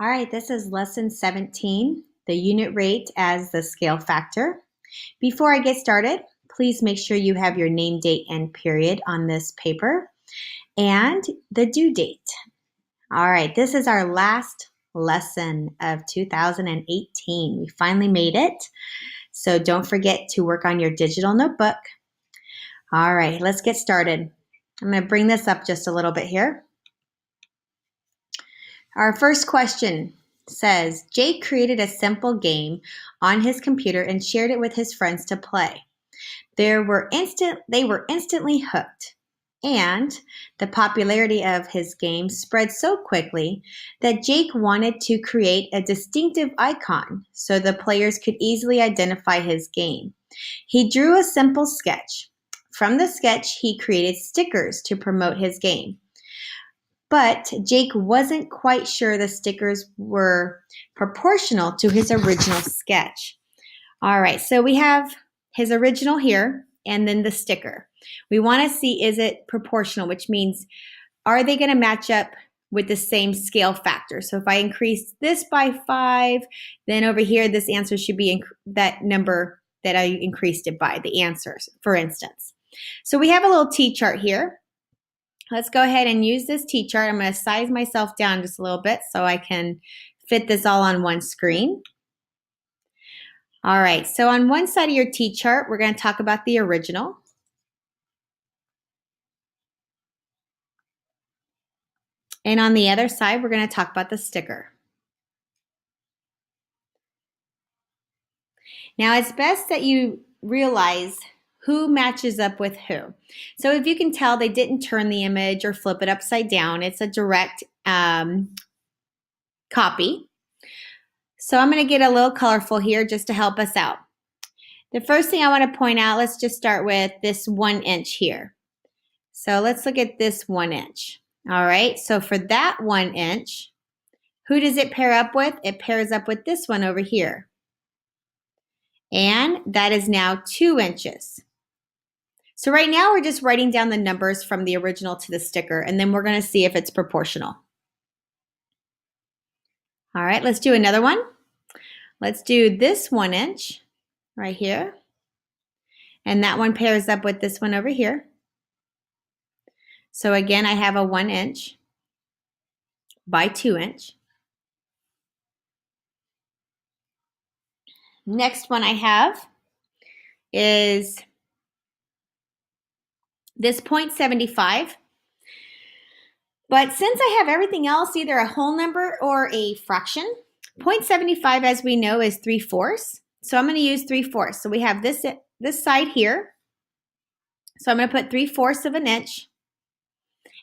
All right, this is lesson 17, the unit rate as the scale factor. Before I get started, please make sure you have your name, date, and period on this paper and the due date. All right, this is our last lesson of 2018. We finally made it. So don't forget to work on your digital notebook. All right, let's get started. I'm going to bring this up just a little bit here. Our first question says, Jake created a simple game on his computer and shared it with his friends to play. They were instantly hooked, and the popularity of his game spread so quickly that Jake wanted to create a distinctive icon so the players could easily identify his game. He drew a simple sketch. From the sketch, he created stickers to promote his game. But Jake wasn't quite sure the stickers were proportional to his original sketch. All right, so we have his original here and then the sticker. We want to see, is it proportional, which means are they going to match up with the same scale factor? So if I increase this by 5, then over here this answer should be that number that I increased it by, the answers, for instance. So we have a little T-chart here. Let's go ahead and use this T-chart. I'm going to size myself down just a little bit so I can fit this all on one screen. All right, so on one side of your T-chart, we're going to talk about the original. And on the other side, we're going to talk about the sticker. Now, it's best that you realize who matches up with who. So if you can tell, they didn't turn the image or flip it upside down. It's a direct copy. So I'm going to get a little colorful here just to help us out. The first thing I want to point out, let's just start with this 1 inch here. So let's look at this 1 inch. All right, so for that 1 inch, who does it pair up with? It pairs up with this one over here. And that is now 2 inches. So right now we're just writing down the numbers from the original to the sticker, and then we're going to see if it's proportional. All right, let's do another one. Let's do this 1 inch right here. And that one pairs up with this one over here. So again, I have a 1 inch by 2 inch. Next one I have is this 0.75. But since I have everything else, either a whole number or a fraction, 0.75, as we know, is 3/4. So I'm going to use 3/4. So we have this side here. So I'm going to put 3/4 of an inch.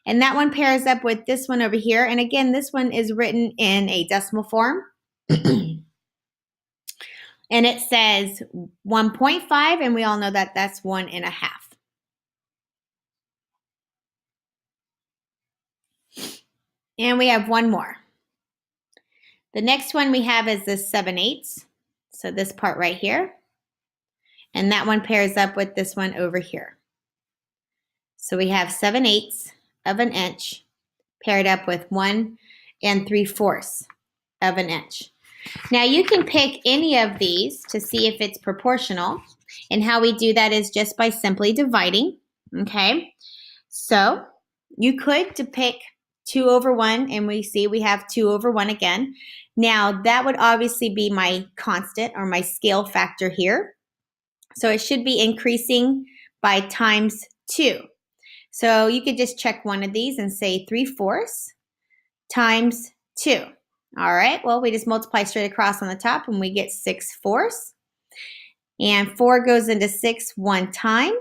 And that one pairs up with this one over here. And again, this one is written in a decimal form. And it says 1.5, and we all know that that's 1.5. And we have one more. The next one we have is this 7/8. So this part right here. And that one pairs up with this one over here. So we have 7/8 of an inch paired up with 1 3/4 of an inch. Now you can pick any of these to see if it's proportional. And how we do that is just by simply dividing. Okay. So you could pick 2/1, and we see we have 2/1 again. Now that would obviously be my constant or my scale factor here. So it should be increasing by times 2. So you could just check one of these and say 3/4 times 2. All right, well, we just multiply straight across on the top and we get 6/4. And 4 goes into 6 one time.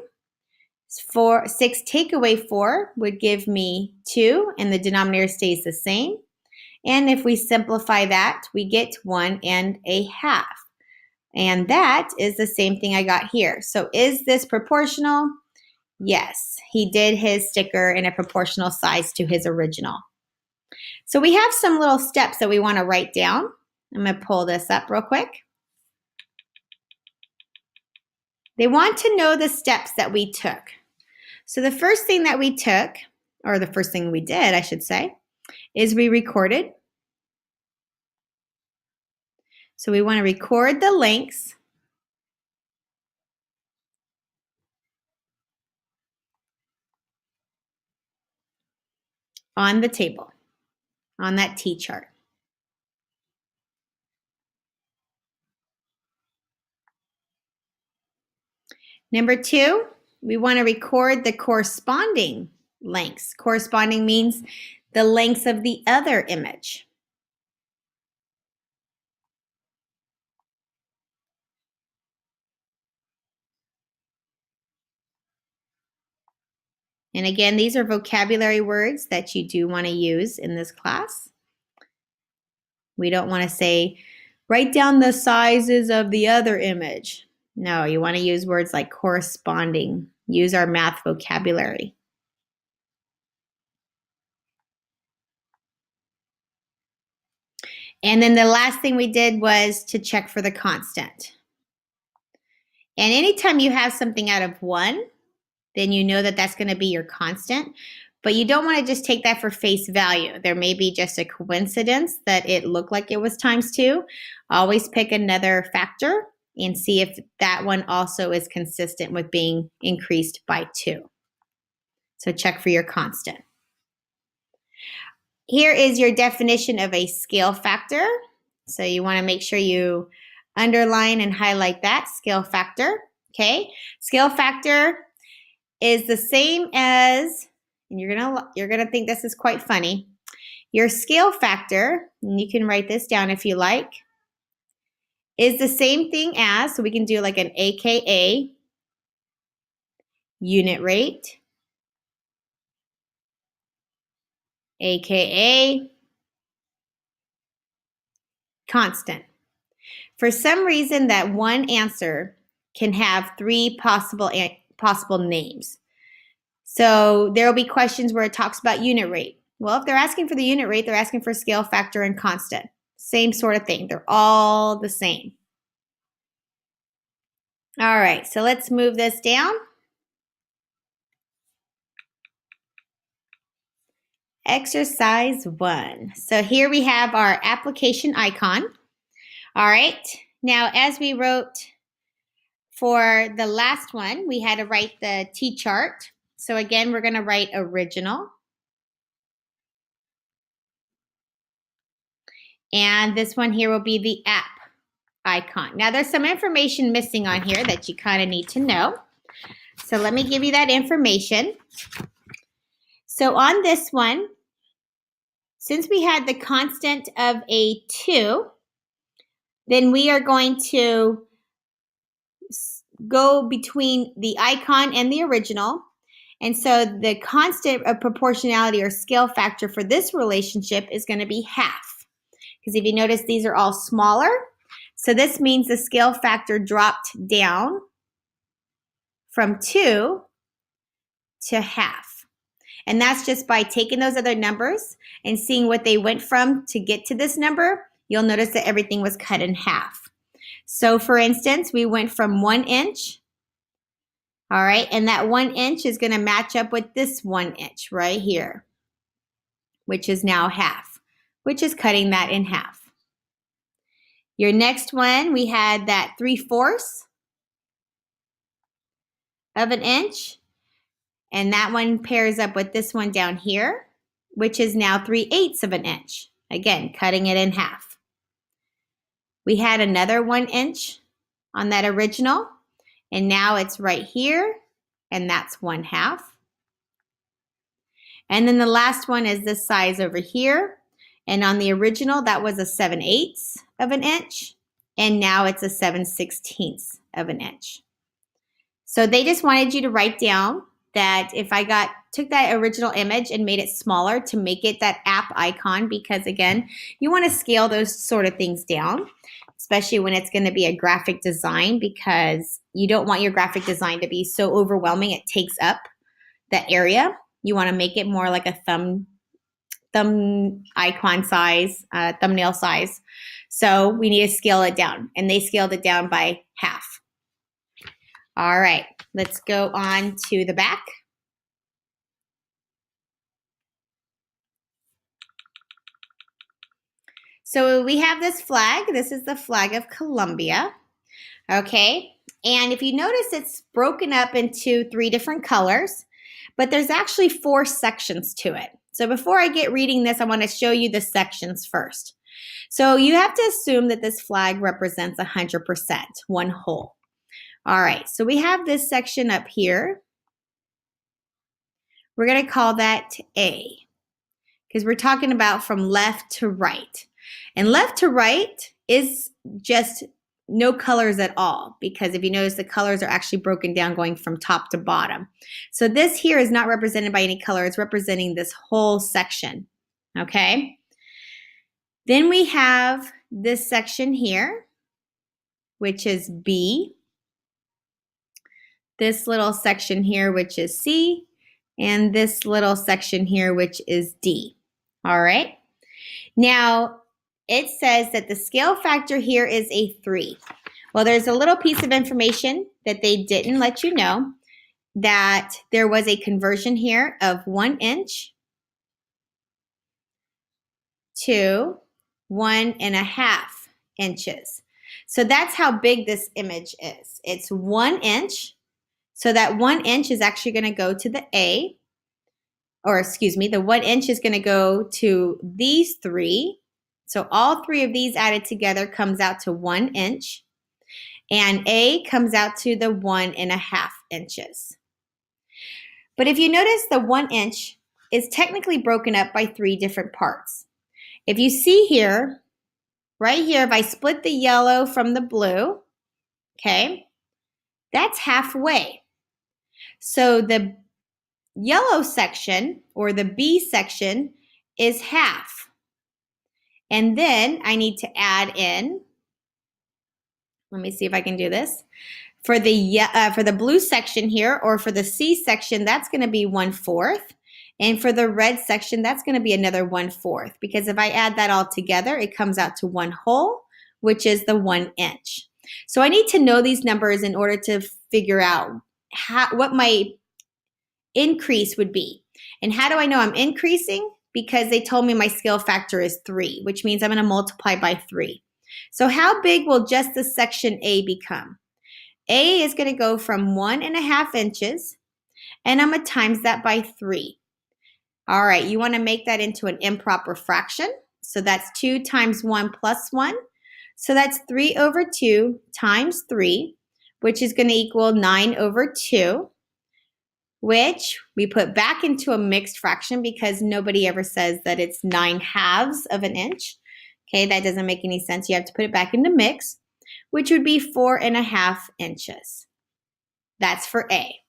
6 take away 4 would give me 2, and the denominator stays the same. And if we simplify that, we get 1.5. And that is the same thing I got here. So is this proportional? Yes, he did his sticker in a proportional size to his original. So we have some little steps that we want to write down. I'm going to pull this up real quick. They want to know the steps that we took. So the first thing that we took, or the first thing we did, I should say, is we recorded. So we want to record the links on the table, on that T-chart. Number 2, we want to record the corresponding lengths. Corresponding means the lengths of the other image. And again, these are vocabulary words that you do want to use in this class. We don't want to say, write down the sizes of the other image. No, you want to use words like corresponding. Use our math vocabulary. And then the last thing we did was to check for the constant. And anytime you have something out of 1, then you know that that's going to be your constant. But you don't want to just take that for face value. There may be just a coincidence that it looked like it was times 2. Always pick another factor and see if that one also is consistent with being increased by 2. So check for your constant. Here is your definition of a scale factor. So you want to make sure you underline and highlight that scale factor. Okay, scale factor is the same as, and you're gonna think this is quite funny. Your scale factor, and you can write this down if you like, is the same thing as, so we can do like an AKA, unit rate, AKA, constant. For some reason, that one answer can have 3 possible names. So there will be questions where it talks about unit rate. Well, if they're asking for the unit rate, they're asking for scale factor and constant. Same sort of thing. They're all the same. All right, so let's move this down. Exercise 1. So here we have our application icon. All right, now as we wrote for the last one, we had to write the T-chart. So again, we're going to write original. And this one here will be the app icon. Now there's some information missing on here that you kind of need to know. So let me give you that information. So on this one, since we had the constant of a 2, then we are going to go between the icon and the original. And so the constant of proportionality or scale factor for this relationship is going to be half. Because if you notice, these are all smaller. So this means the scale factor dropped down from 2 to half. And that's just by taking those other numbers and seeing what they went from to get to this number. You'll notice that everything was cut in half. So for instance, we went from 1 inch. All right, and that 1 inch is going to match up with this 1 inch right here, which is now half, which is cutting that in half. Your next one, we had that 3/4 of an inch, and that one pairs up with this one down here, which is now 3/8 of an inch. Again, cutting it in half. We had another 1 inch on that original, and now it's right here, and that's 1/2. And then the last one is this size over here. And on the original, that was a 7/8 of an inch, and now it's a 7/16 of an inch. So they just wanted you to write down that if I took that original image and made it smaller to make it that app icon, because again, you want to scale those sort of things down, especially when it's going to be a graphic design, because you don't want your graphic design to be so overwhelming it takes up that area. You want to make it more like a thumb icon size, thumbnail size. So we need to scale it down, and they scaled it down by half. All right, let's go on to the back. So we have this flag. This is the flag of Colombia. Okay. And if you notice, it's broken up into 3 different colors, but there's actually 4 sections to it. So before I get reading this, I want to show you the sections first. So you have to assume that this flag represents 100%, one whole. All right, so we have this section up here. We're going to call that A, because we're talking about from left to right. And left to right is just no colors at all, because if you notice, the colors are actually broken down going from top to bottom. So this here is not represented by any color. It's representing this whole section, okay? Then we have this section here, which is B. This little section here, which is C. And this little section here, which is D. All right? Now, it says that the scale factor here is a 3. Well, there's a little piece of information that they didn't let you know, that there was a conversion here of 1 inch to 1.5 inches. So that's how big this image is. It's 1 inch. So that 1 inch is actually going to go to the A, or excuse me, the 1 inch is going to go to these 3. So all 3 of these added together comes out to 1 inch. And A comes out to the 1.5 inches. But if you notice, the 1 inch is technically broken up by 3 different parts. If you see here, right here, if I split the yellow from the blue, okay, that's halfway. So the yellow section, or the B section, is half. And then I need to add in, let me see if I can do this. For the blue section here, or for the C section, that's going to be 1/4. And for the red section, that's going to be another 1/4. Because if I add that all together, it comes out to 1 whole, which is the 1 inch. So I need to know these numbers in order to figure out what my increase would be. And how do I know I'm increasing? Because they told me my scale factor is 3, which means I'm going to multiply by 3. So how big will just the section A become? A is going to go from 1.5 inches, and I'm going to times that by 3. All right, you want to make that into an improper fraction. So that's 2 times 1 plus 1. So that's 3/2 times 3, which is going to equal 9/2, which we put back into a mixed fraction because nobody ever says that it's 9/2 of an inch. Okay, that doesn't make any sense. You have to put it back into mix, which would be 4.5 inches. That's for A.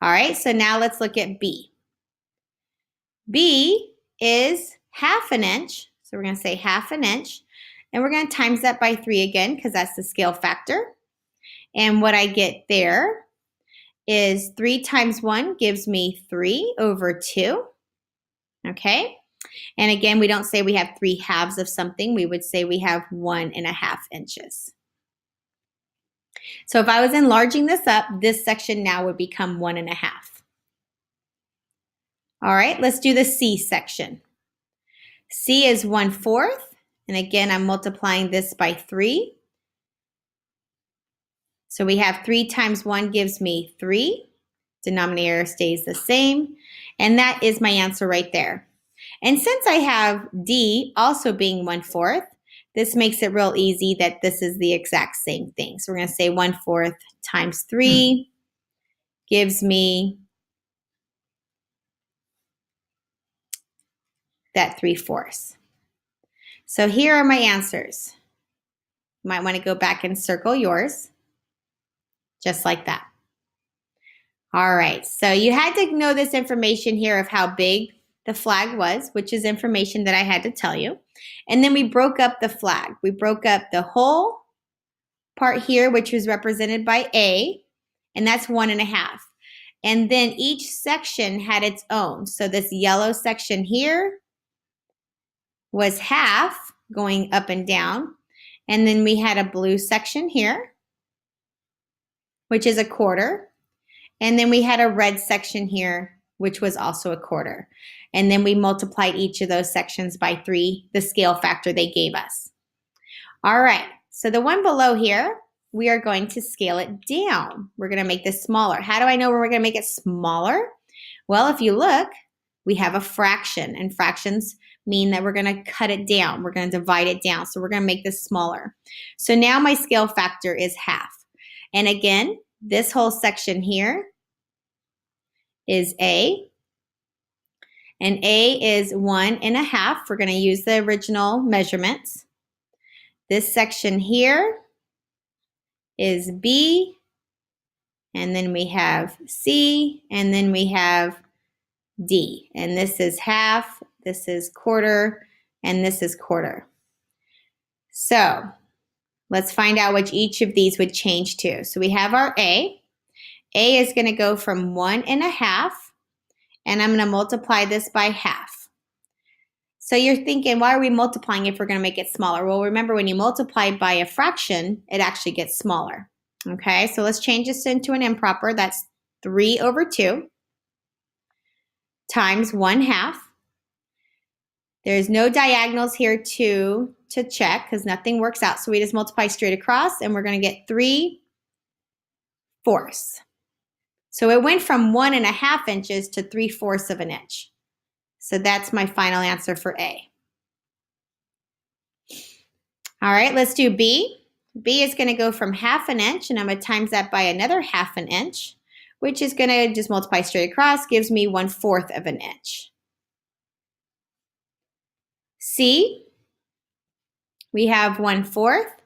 All right, so now let's look at B. B is 1/2 inch, so we're going to say 1/2 inch, and we're going to times that by 3 again because that's the scale factor. And what I get there is 3 times 1 gives me 3/2. Okay? And again, we don't say we have 3/2 of something. We would say we have 1.5 inches. So if I was enlarging this up, this section now would become 1.5. All right, let's do the C section. C is 1/4. And again, I'm multiplying this by 3. So we have 3 times 1 gives me 3. Denominator stays the same. And that is my answer right there. And since I have D also being 1/4, this makes it real easy that this is the exact same thing. So we're going to say 1/4 times 3 gives me that 3/4. So here are my answers. You might want to go back and circle yours, just like that. All right, so you had to know this information here of how big the flag was, which is information that I had to tell you. And then we broke up the flag. We broke up the whole part here, which was represented by A, and that's 1.5. And then each section had its own. So this yellow section here was 1/2 going up and down. And then we had a blue section here, which is 1/4. And then we had a red section here, which was also a quarter. And then we multiplied each of those sections by 3, the scale factor they gave us. All right, so the one below here, we are going to scale it down. We're going to make this smaller. How do I know we're going to make it smaller? Well, if you look, we have a fraction, and fractions mean that we're going to cut it down. We're going to divide it down, so we're going to make this smaller. So now my scale factor is half. And again, this whole section here is A, and A is 1.5. We're going to use the original measurements. This section here is B, and then we have C, and then we have D. And this is half, this is quarter, and this is quarter. So let's find out which each of these would change to. So we have our A. A is going to go from 1.5, and I'm going to multiply this by half. So you're thinking, why are we multiplying if we're going to make it smaller? Well, remember, when you multiply by a fraction, it actually gets smaller. Okay, so let's change this into an improper. That's 3/2 times 1/2. There's no diagonals here to check because nothing works out. So we just multiply straight across, and we're going to get 3/4. So it went from 1.5 inches to 3/4 of an inch. So that's my final answer for A. All right, let's do B. B is going to go from 1/2 inch, and I'm going to times that by another 1/2 inch, which is going to just multiply straight across, gives me 1/4 of an inch. C, we have 1/4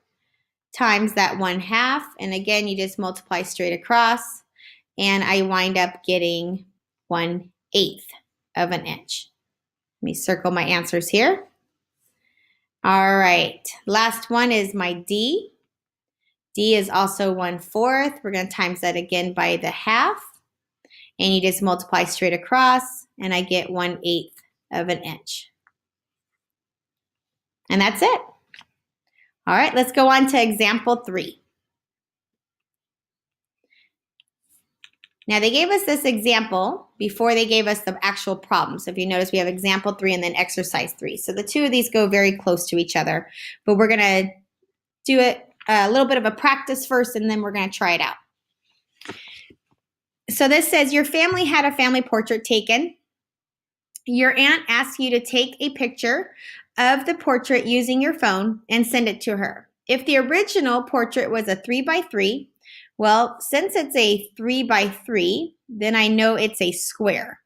times that 1/2, and again, you just multiply straight across, and I wind up getting 1/8 of an inch. Let me circle my answers here. All right, last one is my D. D is also 1/4. We're going to times that again by the 1/2, and you just multiply straight across, and I get 1/8 of an inch. And that's it. All right, let's go on to example 3. Now, they gave us this example before they gave us the actual problem. So if you notice, we have example 3 and then exercise 3. So the two of these go very close to each other, but we're going to do it a little bit of a practice first, and then we're going to try it out. So this says your family had a family portrait taken. Your aunt asked you to take a picture of the portrait using your phone and send it to her. If the original portrait was a 3x3, well, since it's a 3x3, then I know it's a square.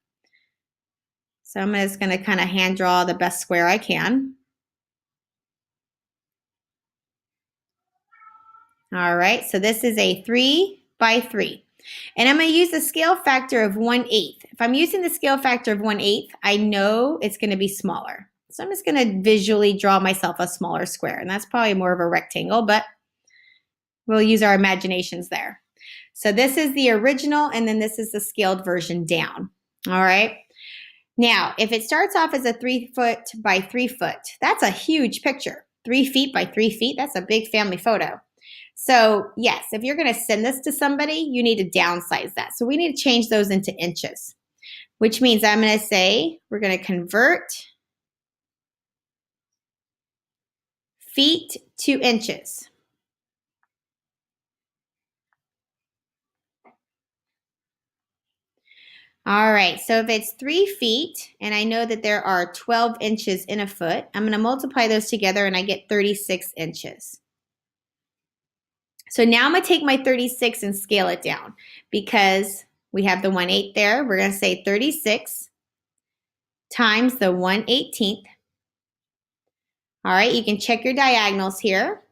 So I'm just going to kind of hand draw the best square I can. All right, so this is a 3x3. And I'm going to use the scale factor of 1/8. If I'm using the scale factor of 1/8, I know it's going to be smaller. So I'm just going to visually draw myself a smaller square. And that's probably more of a rectangle, but we'll use our imaginations there. So this is the original, and then this is the scaled version down. All right. Now, if it starts off as a 3 foot by 3 foot, that's a huge picture. 3 feet by 3 feet, that's a big family photo. So yes, if you're going to send this to somebody, you need to downsize that. So we need to change those into inches, which means I'm going to say we're going to convert feet to inches. All right, so if it's 3 feet, and I know that there are 12 inches in a foot, I'm going to multiply those together, and I get 36 inches. So now I'm going to take my 36 and scale it down because we have the 1/8 there. We're going to say 36 times the 1/18. All right, you can check your diagonals here.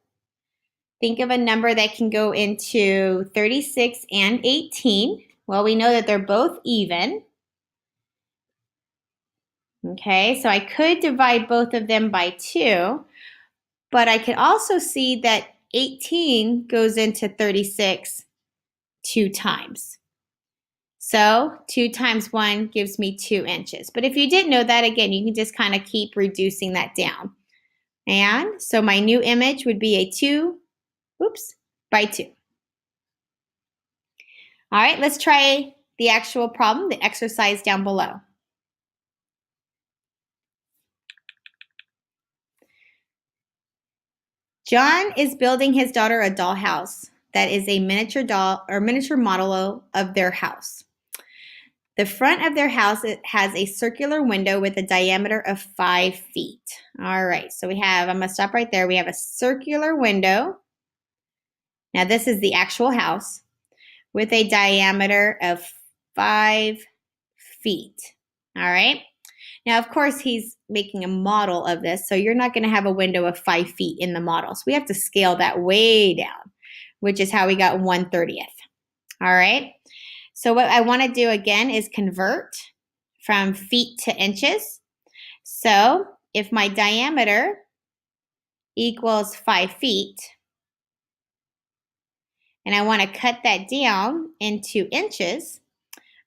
Think of a number that can go into 36 and 18. Well, we know that they're both even. Okay, so I could divide both of them by 2, but I could also see that 18 goes into 36 2 times. So 2 times 1 gives me 2 inches. But if you didn't know that, again, you can just kind of keep reducing that down. And so my new image would be a 2 by 2. All right, let's try the actual problem, the exercise down below. John is building his daughter a dollhouse that is a miniature doll or miniature model of their house. The front of their house has a circular window with a diameter of 5 feet. All right, so I'm going to stop right there. We have a circular window. Now this is the actual house with a diameter of 5 feet. All right. Now, of course, he's making a model of this, so you're not going to have a window of 5 feet in the model. So we have to scale that way down, which is how we got 1/30. All right. So what I want to do again is convert from feet to inches. So if my diameter equals 5 feet, and I want to cut that down into inches,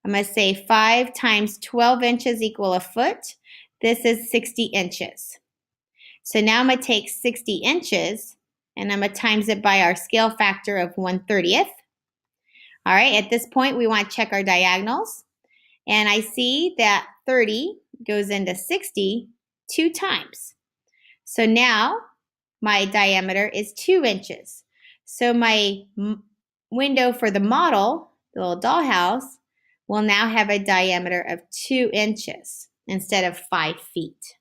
I'm going to say 5 times 12 inches equal a foot. This is 60 inches. So now I'm going to take 60 inches and I'm going to times it by our scale factor of 1/30. All right, at this point, we want to check our diagonals. And I see that 30 goes into 60 2 times. So now my diameter is 2 inches. So my window for the model, the little dollhouse, will now have a diameter of 2 inches instead of 5 feet.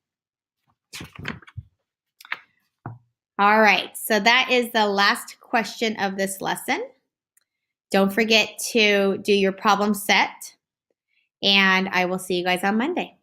All right, so that is the last question of this lesson. Don't forget to do your problem set, and I will see you guys on Monday.